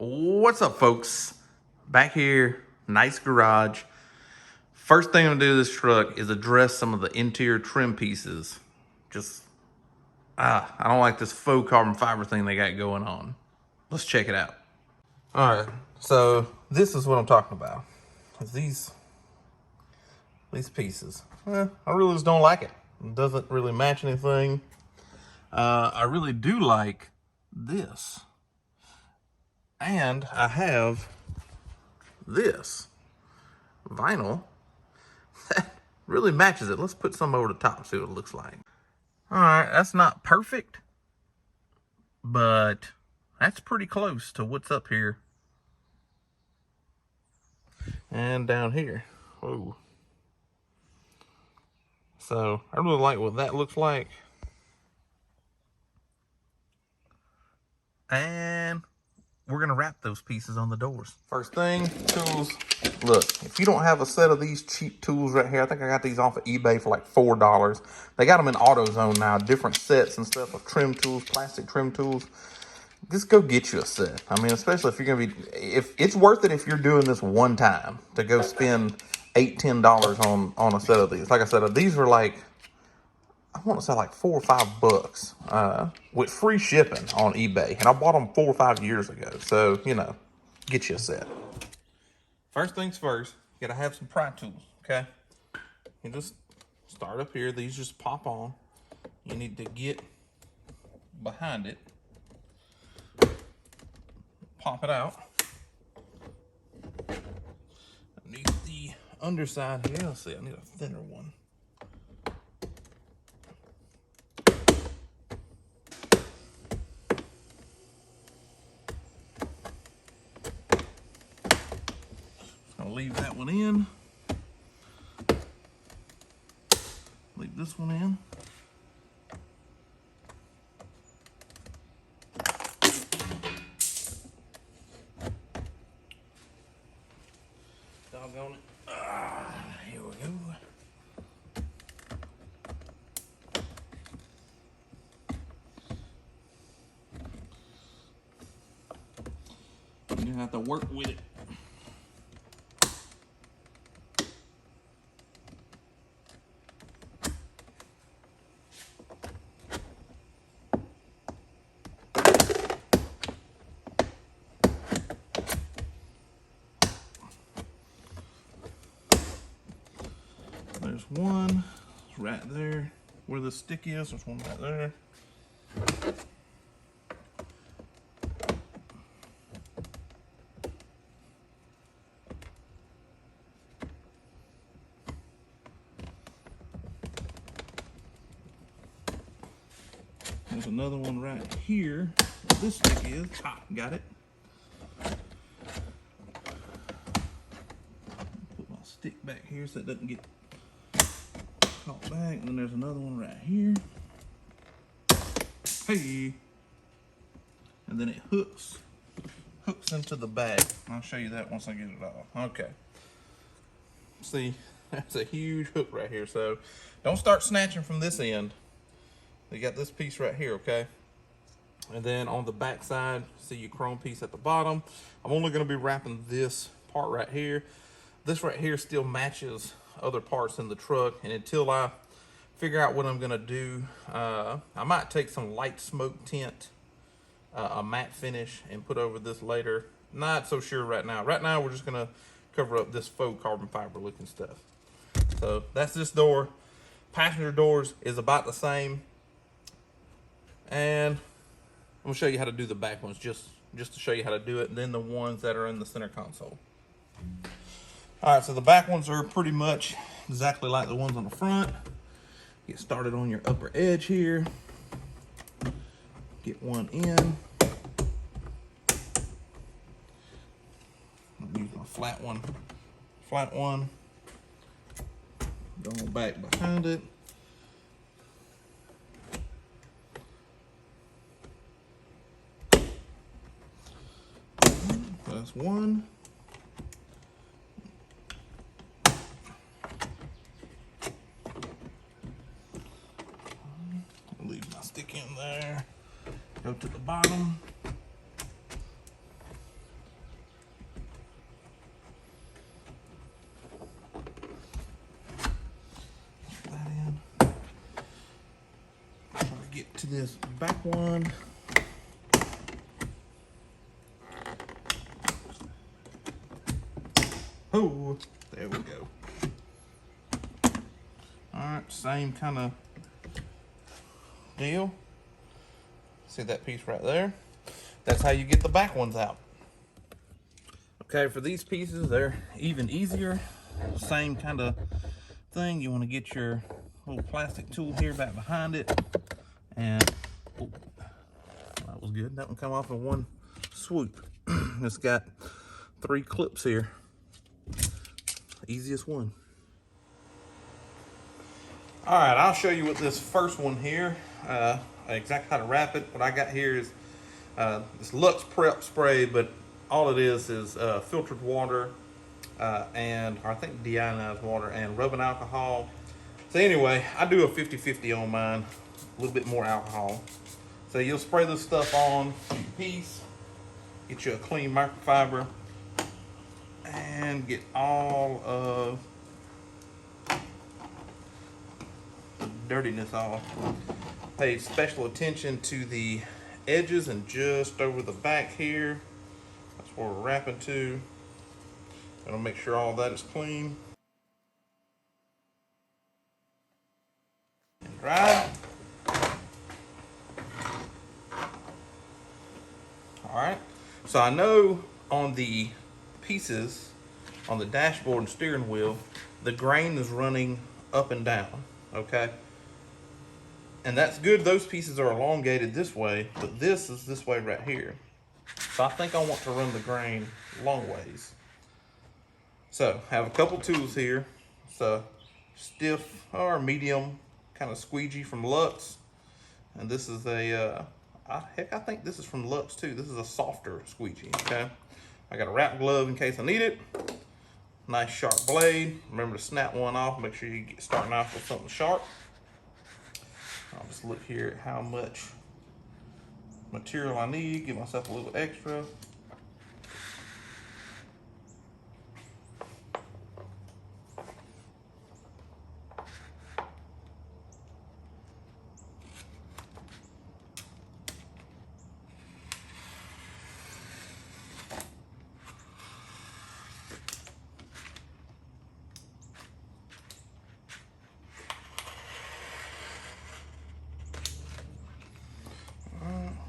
What's up, folks? Back here, nice garage. First thing I'm gonna do to this truck is address some of the interior trim pieces. I don't like this faux carbon fiber thing they got going on. Let's check it out. All right, so this is what I'm talking about. These pieces. I really just don't like it. It doesn't really match anything. I really do like this. And I have this vinyl that really matches it. Let's put some over the top, see what it looks like. All right, that's not perfect, but that's pretty close to what's up here and down here. Whoa. So I really like what that looks like. And we're gonna wrap those pieces on the doors. First thing, tools. Look, if you don't have a set of these cheap tools right here, I think I got these off of eBay for like $4. They got them in AutoZone now, different sets and stuff of trim tools, plastic trim tools. Just go get you a set. I mean, especially if you're gonna be, if it's worth it if you're doing this one time to go spend $8-10 on a set of these. Like I said, these were like, I want to say like $4 or $5 with free shipping on eBay, and I bought them 4 or 5 years ago. So you know, get you a set. First things first, you gotta have some pry tools. Okay, you just start up here. These just pop on. You need to get behind it, pop it out. I need the underside here. Let's see, I need a thinner one. I'll leave that one in. Leave this one in. Doggone it. Here we go. You're gonna have to work with it. There's one right there where the stick is. There's one right there. There's another one right here where this stick is. Got it. Put my stick back here so it doesn't get caught back. And then there's another one right here. Hey. And then it hooks into the back. I'll show you that once I get it off. Okay. See, that's a huge hook right here. So don't start snatching from this end. You got this piece right here, okay? And then on the back side, see your chrome piece at the bottom. I'm only gonna be wrapping this part right here. This right here still matches other parts in the truck, and until I figure out what I'm gonna do, I might take some light smoke tint, a matte finish, and put over this later. Not so sure right now. Right now we're just gonna cover up this faux carbon fiber looking stuff. So that's this door. Passenger doors is about the same. And I'm gonna show you how to do the back ones, just to show you how to do it, and then the ones that are in the center console. All right, so the back ones are pretty much exactly like the ones on the front. Get started on your upper edge here. Get one in. I'll use my flat one. Go back behind it. That's one. Leave my stick in there. Go to the bottom. this back one. Oh, there we go. All right, same kind of deal. See that piece right there? That's how you get the back ones out. Okay, for these pieces, they're even easier. Same kind of thing. You want to get your little plastic tool here back behind it. And oh, that was good. That one come off in one swoop. It's got 3 clips here. Easiest one. All right, I'll show you with this first one here, exactly how to wrap it. What I got here is this Luxe Prep spray, but all it is filtered water and I think deionized water and rubbing alcohol. So anyway, I do a 50-50 on mine, a little bit more alcohol. So you'll spray this stuff on your piece, get you a clean microfiber, and get all of the dirtiness off. Pay special attention to the edges and just over the back here. That's where we're wrapping to. Gonna make sure all that is clean and dry. All right, so I know on the pieces on the dashboard and steering wheel, the grain is running up and down, okay? And that's good. Those pieces are elongated this way, but this is this way right here. So I think I want to run the grain long ways. So I have a couple tools here. It's a stiff or medium kind of squeegee from Luxe. And this is a, heck, I think this is from Luxe too. This is a softer squeegee, okay? I got a wrap glove in case I need it. Nice sharp blade. Remember to snap one off. Make sure you get starting off with something sharp. I'll just look here at how much material I need. Give myself a little extra.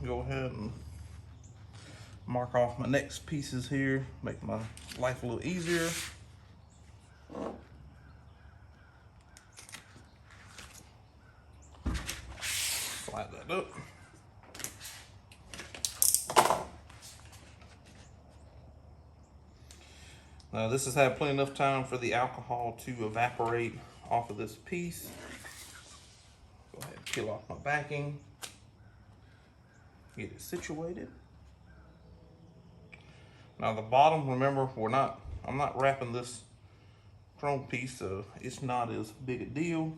Go ahead and mark off my next pieces here, make my life a little easier. Slide that up. Now this has had plenty enough time for the alcohol to evaporate off of this piece. Go ahead and peel off my backing. Get it situated. Now the bottom, remember, I'm not wrapping this chrome piece, so it's not as big a deal.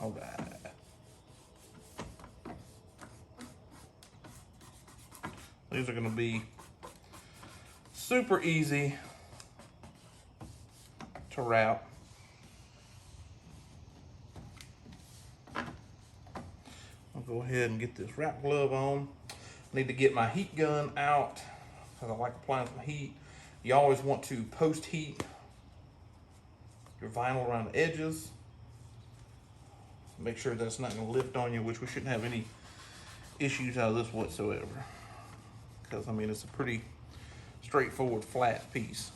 All right. These are gonna be super easy to wrap. Go ahead and get this wrap glove on. I need to get my heat gun out because I like applying some heat. You always want to post heat your vinyl around the edges. Make sure that's not going to lift on you, which we shouldn't have any issues out of this whatsoever. Because I mean, it's a pretty straightforward flat piece.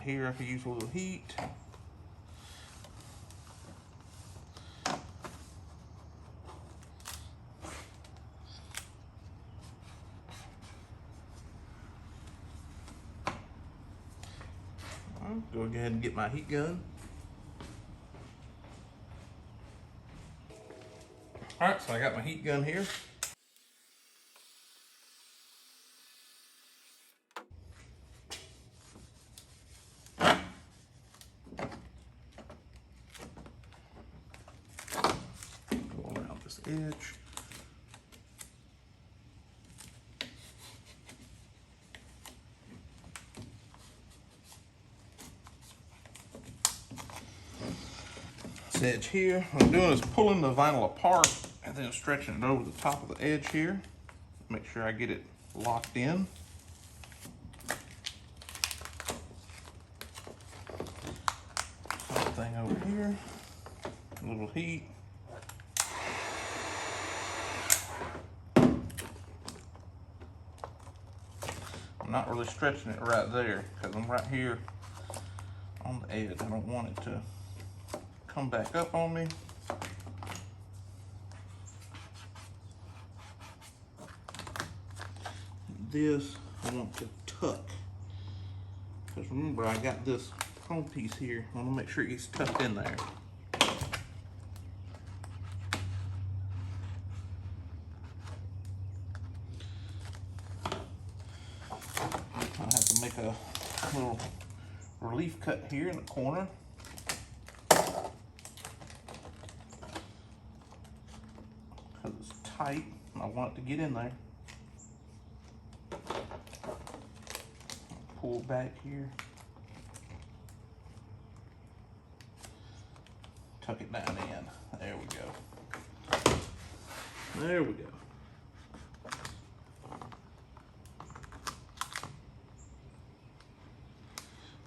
Here I could use a little heat. Go ahead and get my heat gun. All right, so I got my heat gun here. Edge. this edge here. What I'm doing is pulling the vinyl apart and then stretching it over the top of the edge here. Make sure I get it locked in. Same thing over here. A little heat. I'm not really stretching it right there because I'm right here on the edge. I don't want it to come back up on me. This I want to tuck, because remember I got this home piece here. I want to make sure it gets tucked in there. I have to make a little relief cut here in the corner. Because it's tight and I want it to get in there. Pull back here. Tuck it down in. There we go. There we go.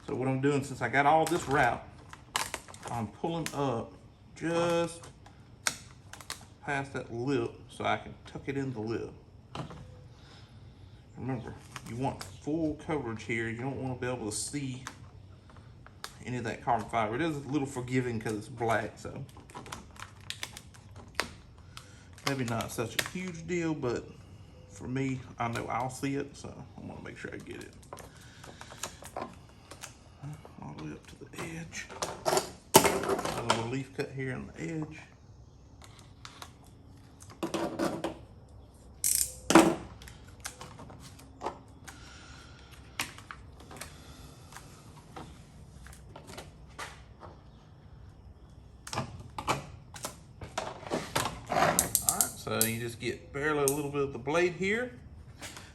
So what I'm doing, since I got all this wrapped, I'm pulling up just past that lip so I can tuck it in the lip. Remember, you want full coverage here. You don't want to be able to see any of that carbon fiber. It is a little forgiving because it's black, so maybe not such a huge deal, but for me, I know I'll see it, so I want to make sure I get it. All the way up to the edge. A little relief cut here on the edge. So you just get barely a little bit of the blade here.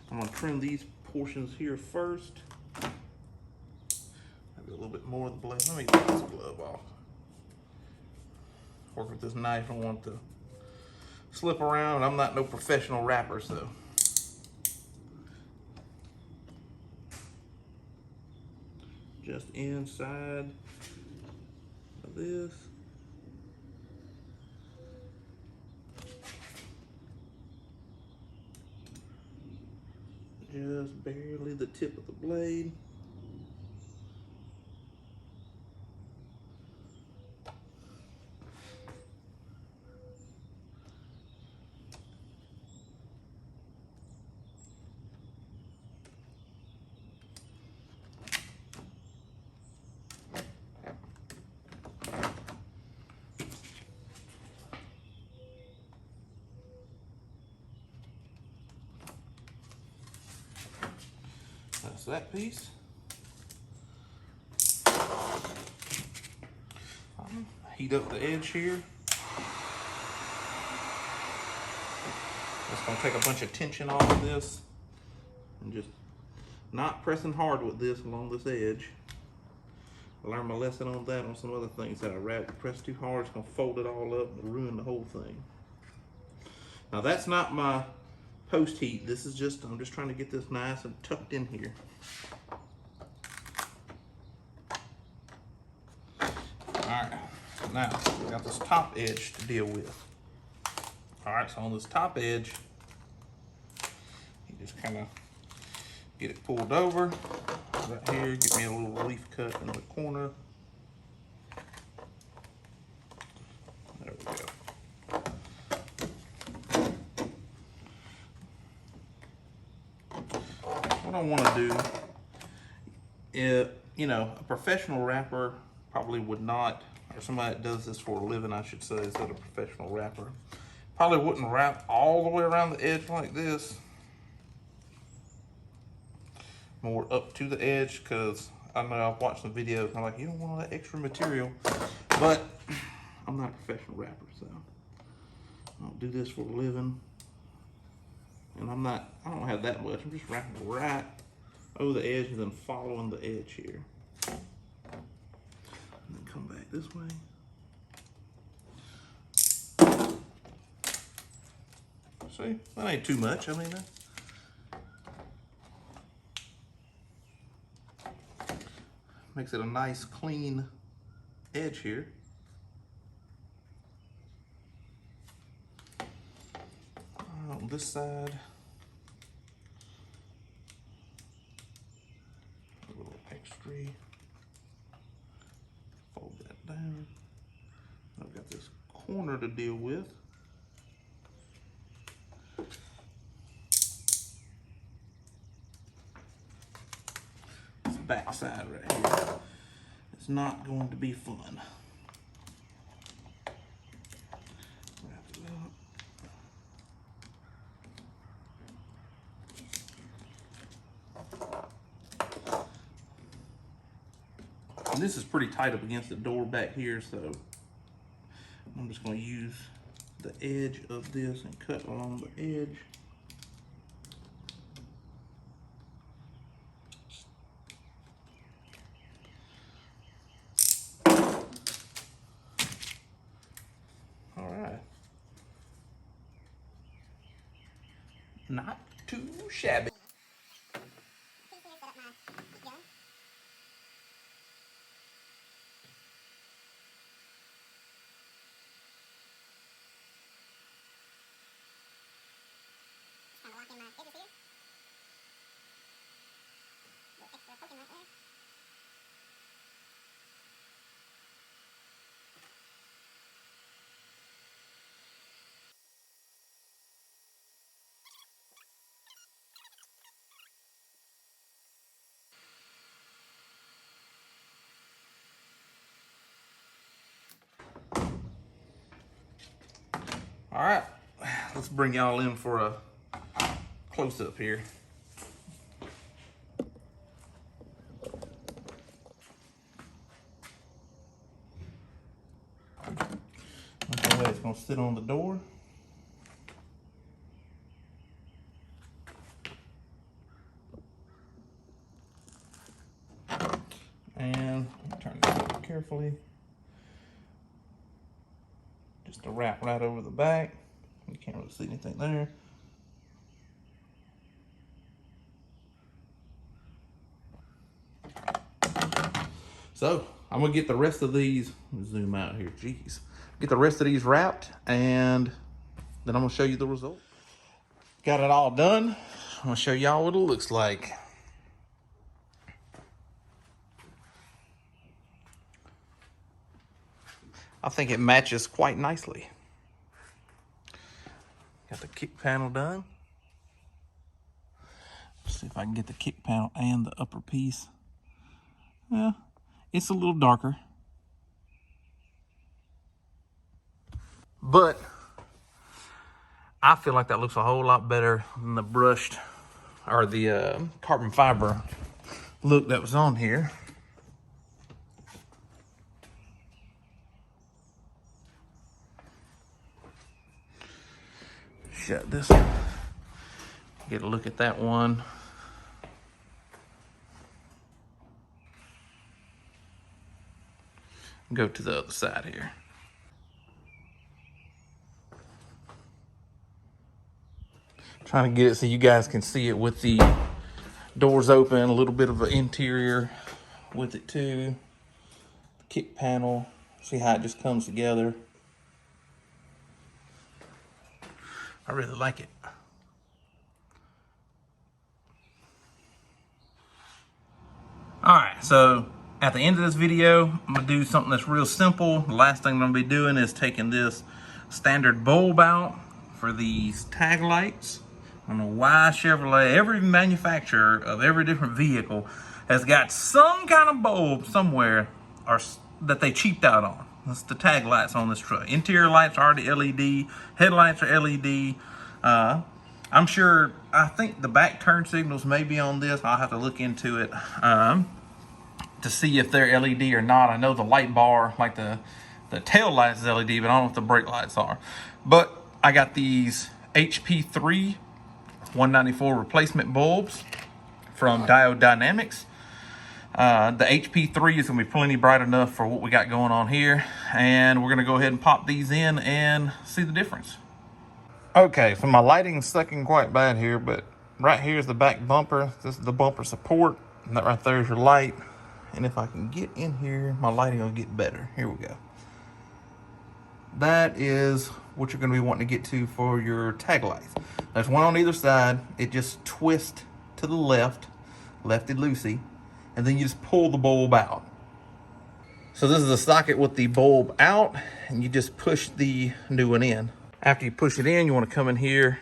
I'm gonna trim these portions here first. Maybe a little bit more of the blade. Let me take this glove off. Work with this knife, I want to slip around. I'm not no professional wrapper, so. Just inside of this. Just barely the tip of the blade. That's that piece. Heat up the edge here. That's going to take a bunch of tension off of this. And just not pressing hard with this along this edge. I learned my lesson on that on some other things that I press too hard, it's going to fold it all up and ruin the whole thing. Now that's not my post heat. This is just, I'm just trying to get this nice and tucked in here. Alright, now we got this top edge to deal with. Alright, so on this top edge, you just kind of get it pulled over. Right here, get me a little relief cut in the corner. There we go. What I want to do is, you know, a professional wrapper probably would not, or somebody that does this for a living, I should say, instead of a professional wrapper, probably wouldn't wrap all the way around the edge like this. More up to the edge, because I know I've watched some videos, I'm like, you don't want all that extra material, but I'm not a professional wrapper, so I don't do this for a living. And I don't have that much. I'm just wrapping right over the edge and then following the edge here. And then come back this way. See, that ain't too much. I mean, makes it a nice clean edge here. On this side, a little extra. Fold that down. I've got this corner to deal with. This back side right here. It's not going to be fun. Wrap it up. And this is pretty tight up against the door back here, so I'm just going to use the edge of this and cut along the edge. All right. Not too shabby. All right, let's bring y'all in for a close-up here. That's the way it's gonna sit on the door. And turn this over carefully. Just to wrap right over the back. You can't really see anything there. So I'm gonna get the rest of these, zoom out here, geez. Get the rest of these wrapped and then I'm gonna show you the result. Got it all done. I'm gonna show y'all what it looks like. I think it matches quite nicely. Got the kick panel done. Let's see if I can get the kick panel and the upper piece. Yeah, it's a little darker. But I feel like that looks a whole lot better than the brushed or the carbon fiber look that was on here. Shut this. Get a look at that one. Go to the other side here. Trying to get it so you guys can see it with the doors open, a little bit of an interior with it too. The kick panel, see how it just comes together. I really like it. All right, so at the end of this video, I'm gonna do something that's real simple. The last thing I'm gonna be doing is taking this standard bulb out for these tag lights. I don't know why Chevrolet, every manufacturer of every different vehicle has got some kind of bulb somewhere or that they cheaped out on. That's the tag lights on this truck. Interior lights are already LED, headlights are LED. I'm sure, I think the back turn signals may be on this. I'll have to look into it to see if they're LED or not. I know the light bar, like the tail lights is LED, but I don't know if the brake lights are. But I got these HP3 194 replacement bulbs from Diode Dynamics. The HP3 is gonna be plenty bright enough for what we got going on here. And we're gonna go ahead and pop these in and see the difference. Okay, so my lighting's sucking quite bad here, but right here is the back bumper. This is the bumper support, and that right there is your light. And if I can get in here, my lighting will get better. Here we go. That is what you're going to be wanting to get to for your tag lights. There's one on either side. It just twists to the left, lefty-loosey, and then you just pull the bulb out. So this is the socket with the bulb out, and you just push the new one in. After you push it in, you want to come in here,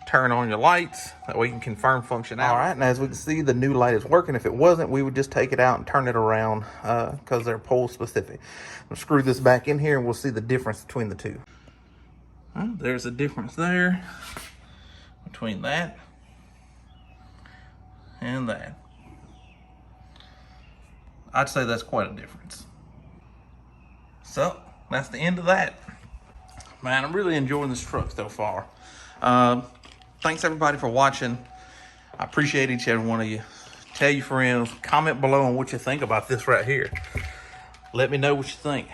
turn on your lights. That way you can confirm functionality. All right, and as we can see, the new light is working. If it wasn't, we would just take it out and turn it around because they're pole specific. We'll screw this back in here and we'll see the difference between the two. Well, there's a difference there between that and that. I'd say that's quite a difference. So that's the end of that. Man, I'm really enjoying this truck so far. Thanks everybody for watching. I appreciate each and every one of you. Tell your friends, comment below on what you think about this right here. Let me know what you think.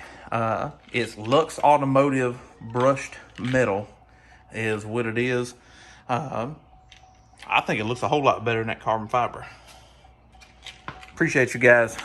It's Luxe Automotive brushed metal is what it is. I think it looks a whole lot better than that carbon fiber. Appreciate you guys.